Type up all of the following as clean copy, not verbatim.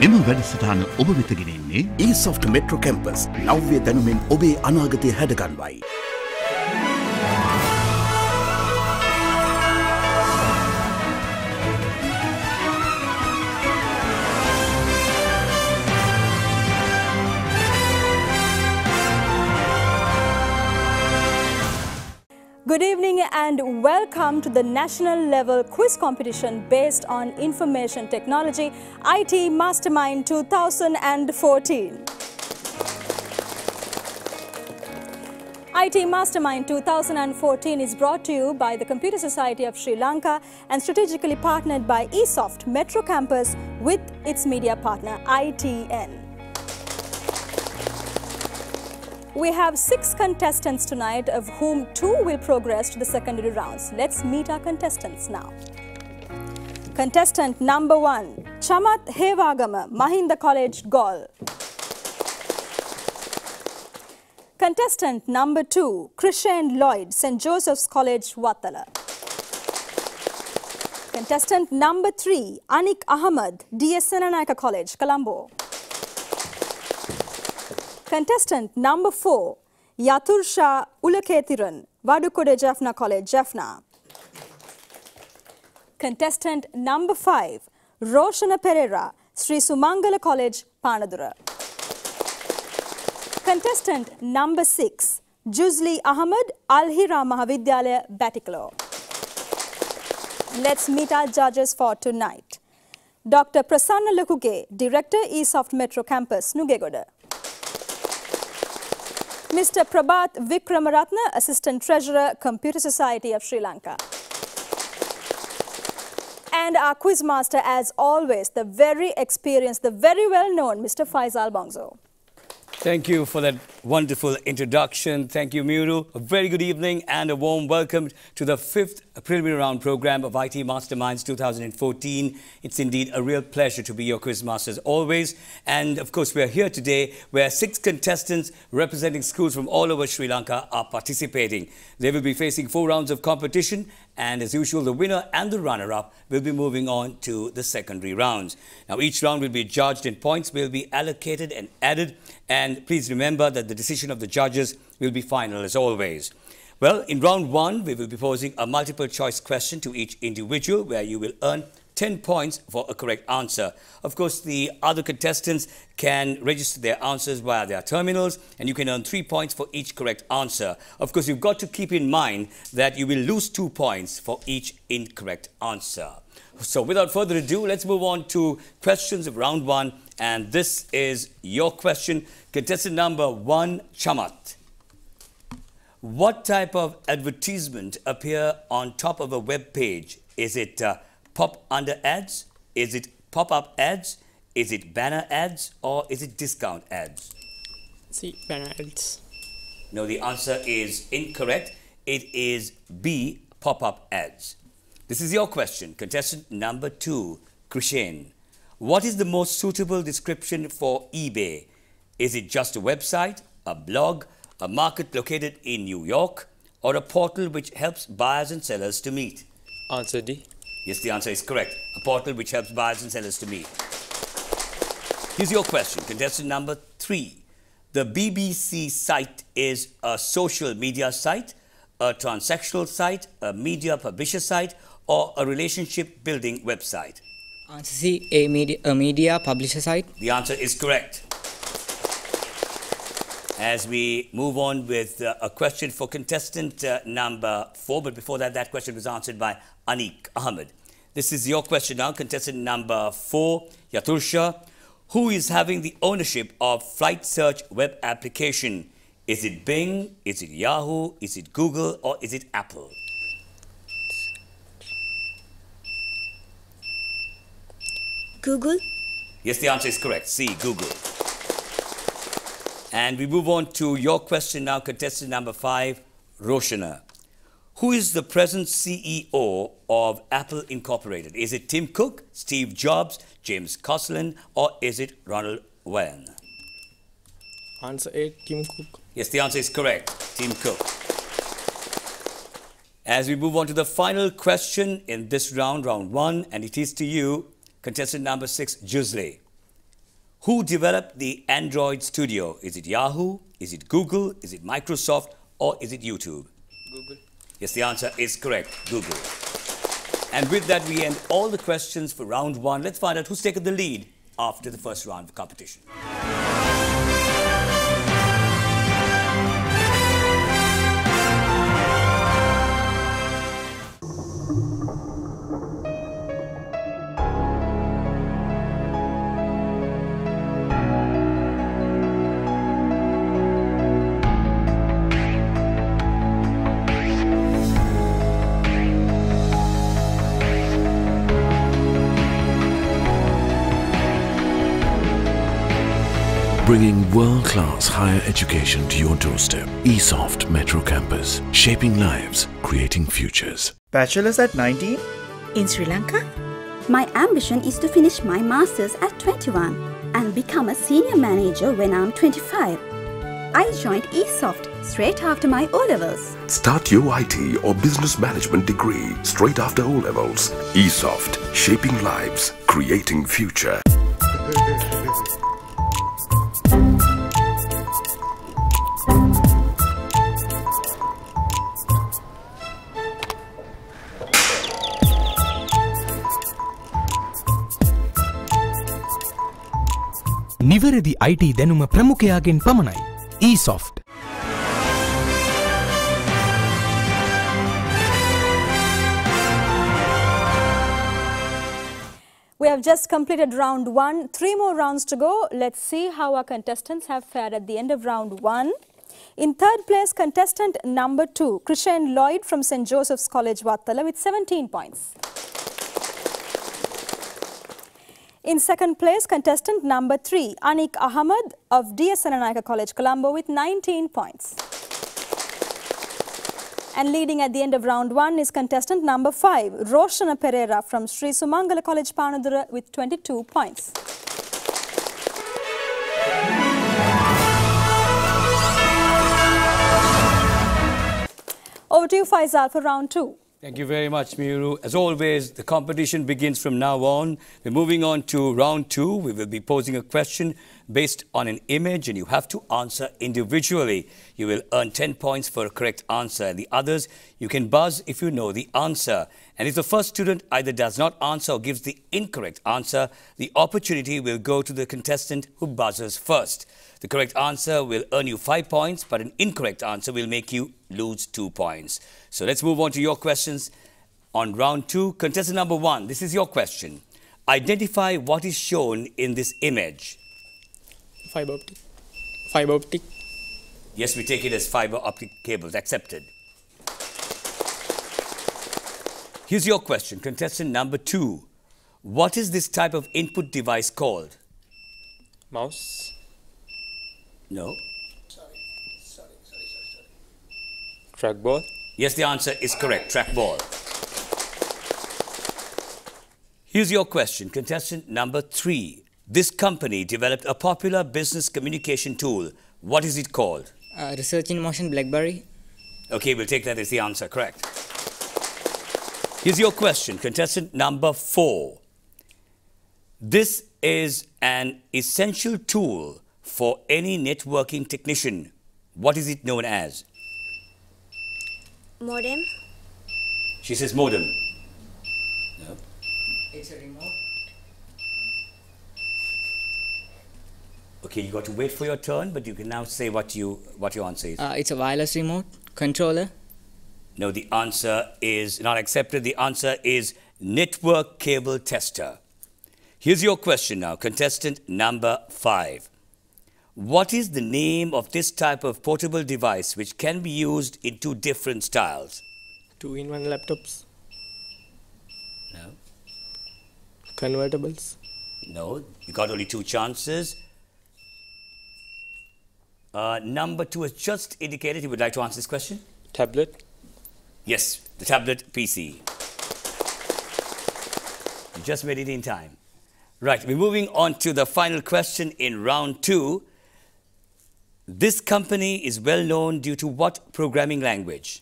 මෙම වැඩසටහන ඔබ වෙත ගෙනෙන්නේ eSoft Metro Campus නව්‍ය දැනුමෙන් ඔබේ අනාගතය හැඩගන්වයි. Good evening and welcome to the national level quiz competition based on information technology IT Mastermind 2014. IT Mastermind 2014 is brought to you by the Computer Society of Sri Lanka and strategically partnered by eSoft Metro Campus with its media partner ITN. We have 6 contestants tonight, of whom 2 will progress to the secondary rounds. Let's meet our contestants now. Contestant number 1, Chamath Hewagama, Mahinda College, Galle. Contestant number 2, Krishan Lloyd, St. Joseph's College, Wattala. Contestant number 3, Anik Ahmed, DS Senanayaka College, Colombo. Contestant number 4, Yatursha Ulakethiran, Vadukoda Jaffna College, Jaffna. Contestant number 5, Roshana Pereira, Sri Sumangala College, Panadura. Contestant number 6, Juzli Ahmed, Al-Hira Mahavidyalaya, Batikalo. Let's meet our judges for tonight. Dr. Prasanna Lukuge, Director, eSoft Metro Campus, Nugegoda. Mr. Prabhat Vikramaratna, Assistant Treasurer, Computer Society of Sri Lanka. And our quizmaster, as always, the very experienced, the very well-known Mr. Faisal Bongso. Thank you for that wonderful introduction. Thank you, Miru. A very good evening and a warm welcome to the 5th preliminary round program of IT Masterminds 2014. It's indeed a real pleasure to be your quizmaster as always. And of course, we are here today where 6 contestants representing schools from all over Sri Lanka are participating. They will be facing 4 rounds of competition. And as usual, the winner and the runner-up will be moving on to the secondary rounds. Now, each round will be judged and points will be allocated and added. And please remember that the decision of the judges will be final as always. Well, in round 1, we will be posing a multiple choice question to each individual where you will earn 10 points for a correct answer. Of course, the other contestants can register their answers via their terminals and you can earn 3 points for each correct answer. Of course, you've got to keep in mind that you will lose 2 points for each incorrect answer. So without further ado, let's move on to questions of round 1. And this is your question. Contestant number 1, Chamath. What type of advertisement appear on top of a web page? Is it pop under ads? Is it pop-up ads? Is it banner ads? Or is it discount ads? See, banner ads. No, the answer is incorrect. It is B, pop-up ads. This is your question. Contestant number 2, Krishan. What is the most suitable description for eBay? Is it just a website, a blog, a market located in New York, or a portal which helps buyers and sellers to meet? Answer D. Yes, the answer is correct. A portal which helps buyers and sellers to meet. Here's your question. Contestant number 3. The BBC site is a social media site, a transactional site, a media publisher site, or a relationship building website? Answer C, a media publisher site. The answer is correct. As we move on with a question for contestant number 4, but before that, that question was answered by Anik Ahmed. This is your question now, contestant number 4, Yatursha. Who is having the ownership of flight search web application? Is it Bing, is it Yahoo, is it Google, or is it Apple? Google? Yes, the answer is correct. C, Google. And we move on to your question now, contestant number 5, Roshana. Who is the present CEO of Apple Incorporated? Is it Tim Cook, Steve Jobs, James Gosselin, or is it Ronald Wayne? Answer A, Tim Cook. Yes, the answer is correct. Tim Cook. As we move on to the final question in this round, round 1, and it is to you, contestant number 6, Juzli. Who developed the Android Studio? Is it Yahoo? Is it Google? Is it Microsoft? Or is it YouTube? Google. Yes, the answer is correct, Google. And with that, we end all the questions for round one. Let's find out who's taken the lead after the first round of competition. Bringing world-class higher education to your doorstep. eSoft Metro Campus. Shaping lives, creating futures. Bachelor's at 19? In Sri Lanka? My ambition is to finish my master's at 21 and become a senior manager when I'm 25. I joined eSoft straight after my O-levels. Start your IT or business management degree straight after O-levels. eSoft. Shaping lives, creating future. නිවැරදි IT දැනුම ප්‍රමුඛයාගෙන් පමණයි. eSoft. We have just completed round one. 3 more rounds to go. Let's see how our contestants have fared at the end of round one. In third place, contestant number 2, Krishan Lloyd from St. Joseph's College, Wattala with 17 points. In second place, contestant number 3, Anik Ahmed of DS Senanayaka College, Colombo with 19 points. And leading at the end of round one is contestant number 5, Roshana Pereira from Sri Sumangala College, Panadura with 22 points. Over to you, Faisal, for round 2. Thank you very much, Miru. As always, the competition begins from now on. We're moving on to round 2. We will be posing a question based on an image and you have to answer individually. You will earn 10 points for a correct answer. And the others, you can buzz if you know the answer. And if the first student either does not answer or gives the incorrect answer, the opportunity will go to the contestant who buzzes first. The correct answer will earn you 5 points, but an incorrect answer will make you lose 2 points. So let's move on to your questions. On round 2, contestant number 1, this is your question. Identify what is shown in this image. Fiber optic. Fiber optic. Yes, we take it as fiber optic cables. Accepted. Here's your question. Contestant number 2. What is this type of input device called? Mouse. No. Trackball. Yes, the answer is correct. Trackball. Here's your question. Contestant number 3. This company developed a popular business communication tool. What is it called? Research in Motion BlackBerry. Okay, we'll take that as the answer. Correct. Here's your question. Contestant number 4. This is an essential tool for any networking technician. What is it known as? Modem. She says modem. No. It's a remote. Okay, you got to wait for your turn, but you can now say what your answer is. It's a wireless remote controller. No, the answer is not accepted. The answer is network cable tester. Here's your question now, contestant number 5. What is the name of this type of portable device which can be used in 2 different styles? 2-in-1 laptops. No. Convertibles. No, you got only 2 chances. Number 2 has just indicated he would like to answer this question. Tablet. Yes, the tablet PC. You just made it in time. Right, we're moving on to the final question in round 2. This company is well known due to what programming language?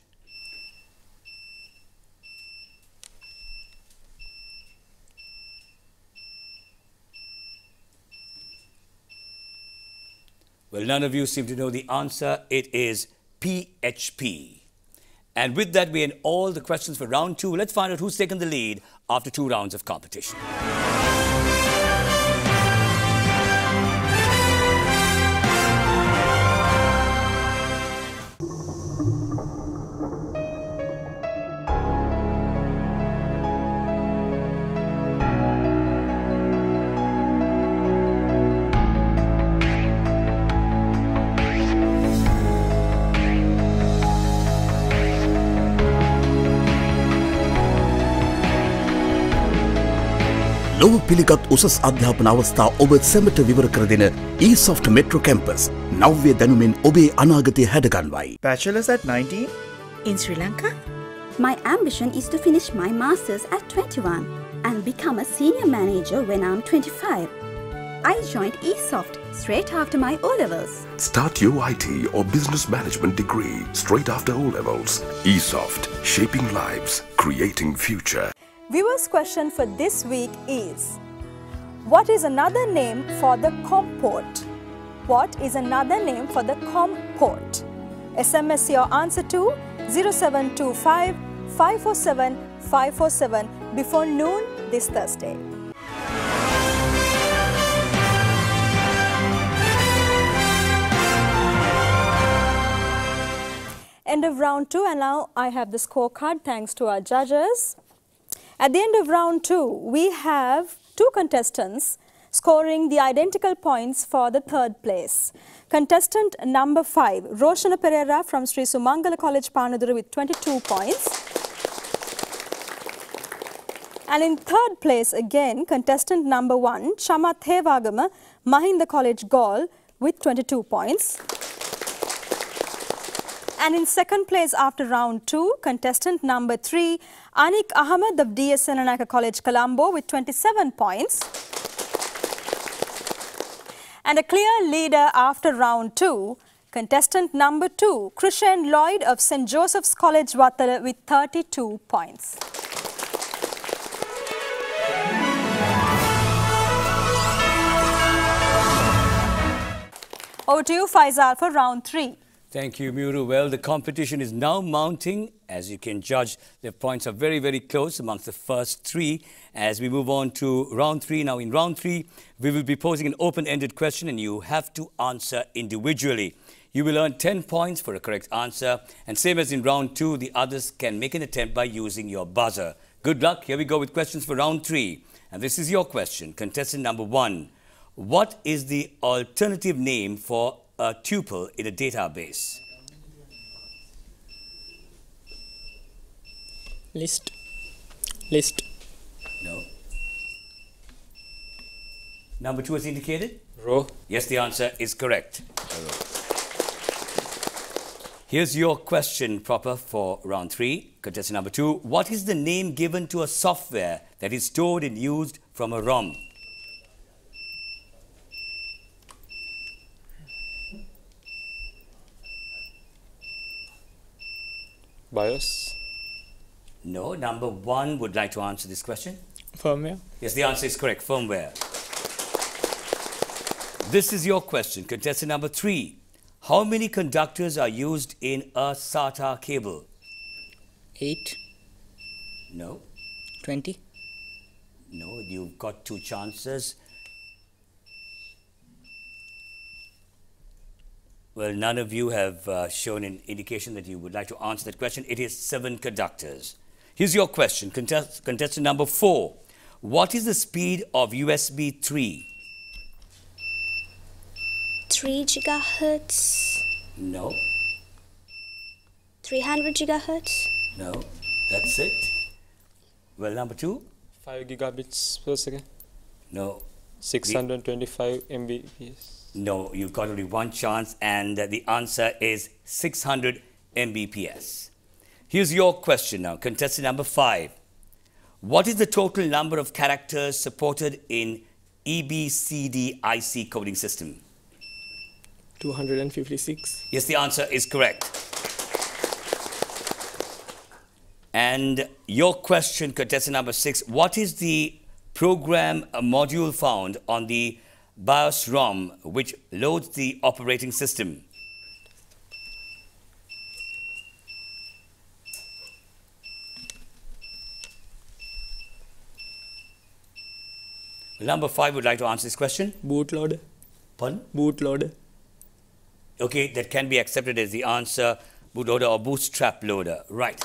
Well, none of you seem to know the answer. It is PHP. And with that, we end all the questions for round 2. Let's find out who's taken the lead after 2 rounds of competition. ලොව පිළිගත් උසස් අධ්‍යාපන අවස්ථා ඔබ සැමට විවර කර දෙන eSoft Metro Campus නව්‍ය දැනුමෙන් ඔබේ අනාගතය හැඩගන්වයි. Bachelor's at 19? In Sri Lanka? My ambition is to finish my masters at 21 and become a senior manager when I'm 25. I joined eSoft straight after my O-levels. Start your IT or business management degree straight after O-levels. eSoft, shaping lives, creating future. Viewers' question for this week is, what is another name for the comport? What is another name for the comport? SMS your answer to 0725 547 547 before noon this Thursday. End of round 2, and now I have the scorecard thanks to our judges. At the end of round 2, we have 2 contestants scoring the identical points for the 3rd place. Contestant number 5, Roshana Pereira from Sri Sumangala College, Panadura with 22 points. And in 3rd place again, contestant number 1, Chama Thevagama, Mahinda College, Gaul with 22 points. And in 2nd place after round 2, contestant number 3, Anik Ahmed of DS Senanaka College, Colombo with 27 points. And a clear leader after round 2, contestant number 2, Krishan Lloyd of St. Joseph's College, Wattala with 32 points. Over to you, Faisal, for round 3. Thank you, Muru. Well, the competition is now mounting. As you can judge, the points are very, very close amongst the first 3. As we move on to round 3, now in round 3, we will be posing an open-ended question and you have to answer individually. You will earn 10 points for a correct answer. And same as in round 2, the others can make an attempt by using your buzzer. Good luck. Here we go with questions for round 3. And this is your question. Contestant number 1. What is the alternative name for a tuple in a database? List. No. Number 2 is indicated? Row. Yes, the answer is correct. Here's your question proper for round 3. Contestant number 2. What is the name given to a software that is stored and used from a ROM? BIOS. No. Number 1 would like to answer this question. Firmware. Yes, the answer is correct. Firmware. This is your question. Contestant number 3. How many conductors are used in a SATA cable? 8. No. 20. No, you've got 2 chances. Well, none of you have shown an indication that you would like to answer that question. It is 7 conductors. Here's your question. Contestant number 4. What is the speed of USB 3? 3 gigahertz. No. 300 gigahertz. No. That's it. Well, number 2? 5 gigabits per second. No. 625 Mbps. No, you've got only 1 chance, and the answer is 600 Mbps. Here's your question now. Contestant number 5. What is the total number of characters supported in EBCDIC coding system? 256. Yes, the answer is correct. And your question, contestant number 6, what is the program module found on the BIOS ROM, which loads the operating system? Number 5 would like to answer this question. Bootloader. Pardon? Bootloader. Okay, that can be accepted as the answer. Bootloader or bootstrap loader. Right.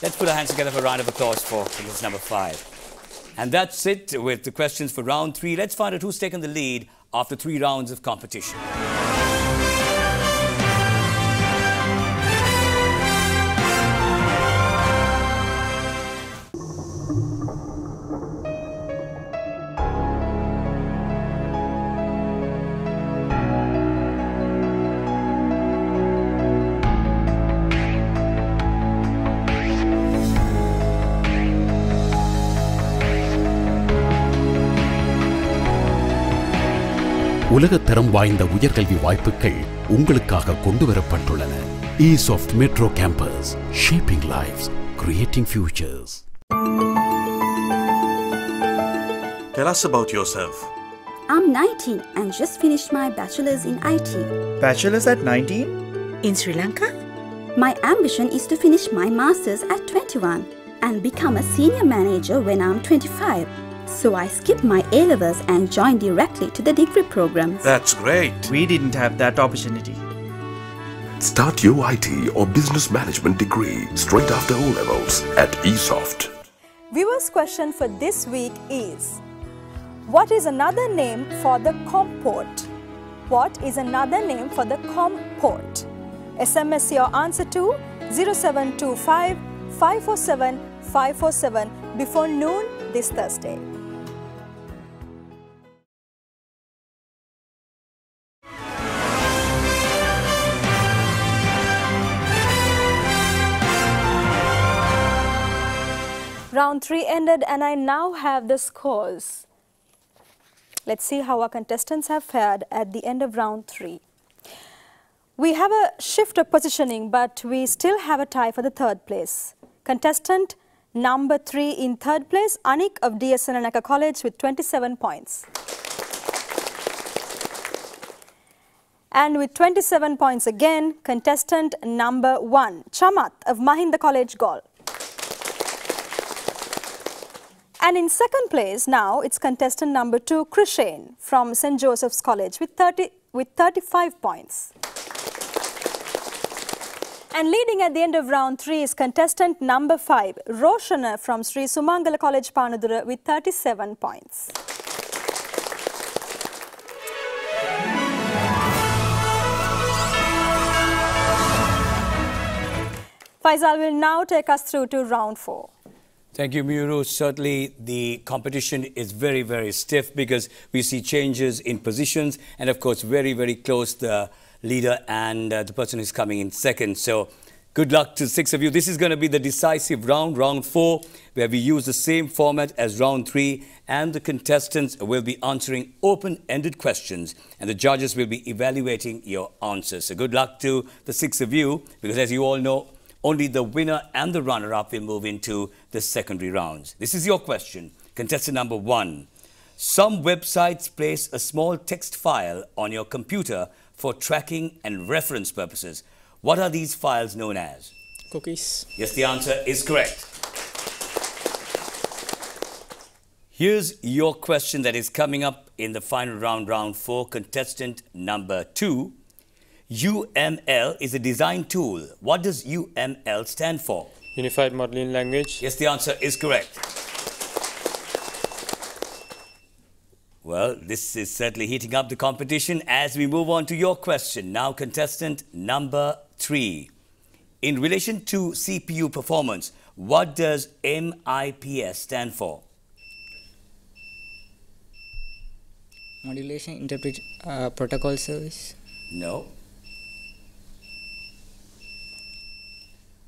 Let's put our hands together for a round of applause for this number 5. And that's it with the questions for round 3. Let's find out who's taken the lead after 3 rounds of competition. உலகத்தரம் வாய்ந்த உயர்கல்வி வாய்ப்புகள் உங்களுக்காக கொண்டு வரப்பட்டுள்ளன. ESOFT Metro Campus, shaping lives, creating futures. Tell us about yourself. I'm 19 and just finished my bachelor's in IT. Bachelor's at 19? In Sri Lanka? My ambition is to finish my master's at 21 and become a senior manager when I'm 25. So I skipped my A-levels and joined directly to the degree programs. That's great. We didn't have that opportunity. Start your IT or business management degree straight after O-levels at ESOFT. Viewers' question for this week is, what is another name for the comport? What is another name for the comport? SMS your answer to 0725 547 547 before noon this Thursday. Round 3 ended and I now have the scores. Let's see how our contestants have fared at the end of round 3. We have a shift of positioning, but we still have a tie for the 3rd place. Contestant number 3 in 3rd place, Anik of DSN Anaka College with 27 points. And with 27 points again, contestant number 1, Chamat of Mahinda College, Gaul. And in 2nd place now, it's contestant number 2, Krishen from St. Joseph's College with 35 points. And leading at the end of round 3 is contestant number 5, Roshana from Sri Sumangala College, Panadura with 37 points. Faisal will now take us through to round 4. Thank you, Muru. Certainly, the competition is very, very stiff because we see changes in positions and, of course, very, very close, the leader and the person who's coming in second. So, good luck to 6 of you. This is going to be the decisive round, round 4, where we use the same format as round 3, and the contestants will be answering open-ended questions, and the judges will be evaluating your answers. So, good luck to the 6 of you, because as you all know, only the winner and the runner-up will move into the secondary rounds. This is your question. Contestant number 1. Some websites place a small text file on your computer for tracking and reference purposes. What are these files known as? Cookies. Yes, the answer is correct. Here's your question that is coming up in the final round, round 4. Contestant number 2. UML is a design tool. What does UML stand for? Unified Modeling Language. Yes, the answer is correct. Well, this is certainly heating up the competition as we move on to your question. Now, contestant number 3. In relation to CPU performance, what does MIPS stand for? Modulation Interpret Protocol Service. No.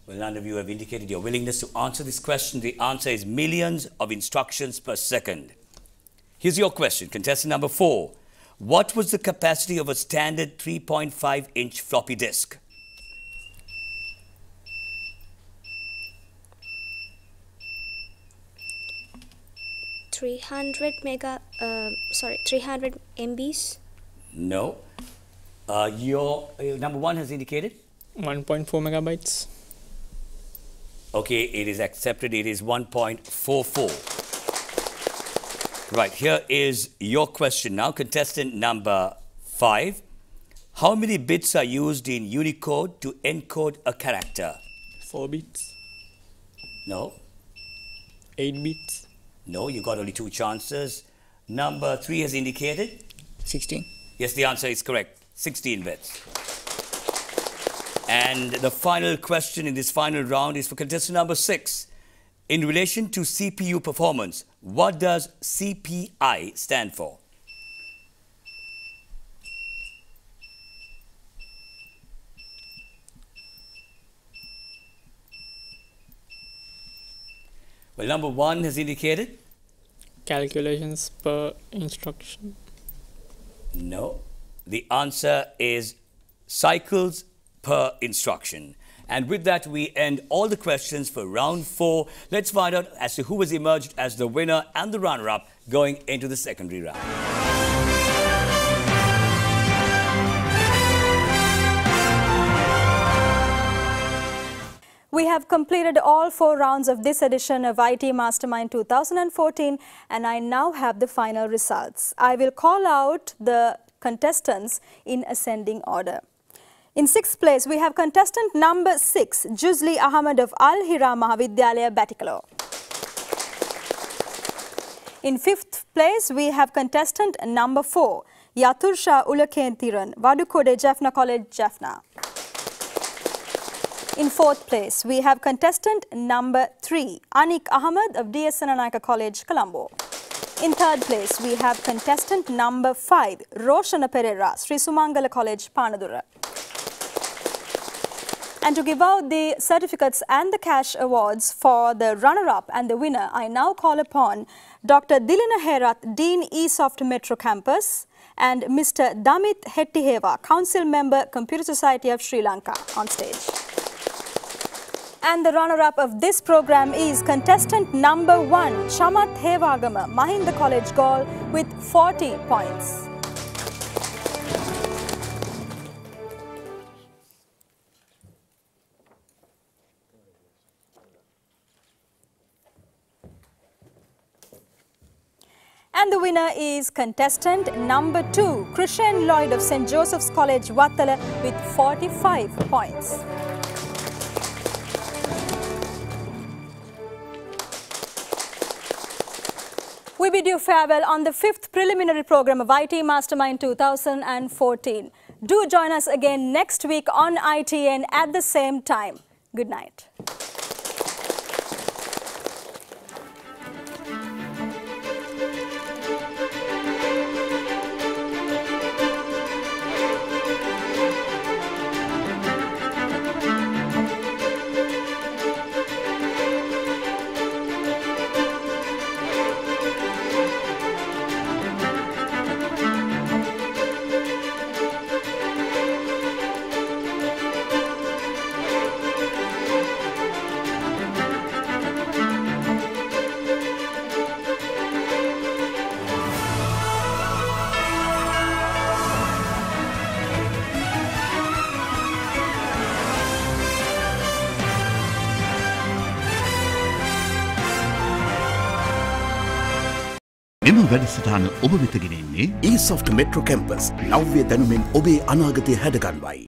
Well, none of you have indicated your willingness to answer this question. The answer is millions of instructions per second. Here's your question, contestant number 4. What was the capacity of a standard 3.5-inch floppy disk? 300 MBs. No. Your number 1 has indicated? 1.4 megabytes. Okay, it is accepted. It is 1.44. Right, here is your question now. Contestant number 5. How many bits are used in Unicode to encode a character? 4 bits. No. 8 bits. No, you got only 2 chances. Number 3 has indicated? 16. Yes, the answer is correct. 16 bits. And the final question in this final round is for contestant number 6. In relation to CPU performance, what does CPI stand for? Well, number 1 has indicated? Calculations per instruction. No. The answer is cycles per instruction. And with that, we end all the questions for round 4. Let's find out as to who has emerged as the winner and the runner-up going into the secondary round. We have completed all 4 rounds of this edition of IT Mastermind 2014, and I now have the final results. I will call out the contestants in ascending order. In 6th place, we have contestant number 6, Juzli Ahmed of Al Hira Mahavidyalaya, Batikalo. In 5th place, we have contestant number 4, Yatursha Ulakenthiran, Vadukode Jaffna College, Jaffna. In 4th place, we have contestant number 3, Anik Ahmed of DS Senanayaka College, Colombo. In 3rd place, we have contestant number 5, Roshana Pereira, Sri Sumangala College, Panadura. And to give out the certificates and the cash awards for the runner-up and the winner, I now call upon Dr. Dilina Herath, Dean ESoft Metro Campus, and Mr. Damit Hettiheva, Council Member, Computer Society of Sri Lanka, on stage. And the runner-up of this program is contestant number 1, Chamath Hevagama, Mahinda College, Gaul, with 40 points. And the winner is contestant number 2, Krishan Lloyd of St. Joseph's College, Wattala, with 45 points. We bid you farewell on the 5th preliminary program of IT Mastermind 2014. Do join us again next week on ITN at the same time. Good night. මෙම වැඩසටහන ඔබ වෙත ගෙනෙන්නේ ESoft Metro Campus නව්‍ය දැනුමෙන් ඔබේ අනාගතය හැඩගන්වයි.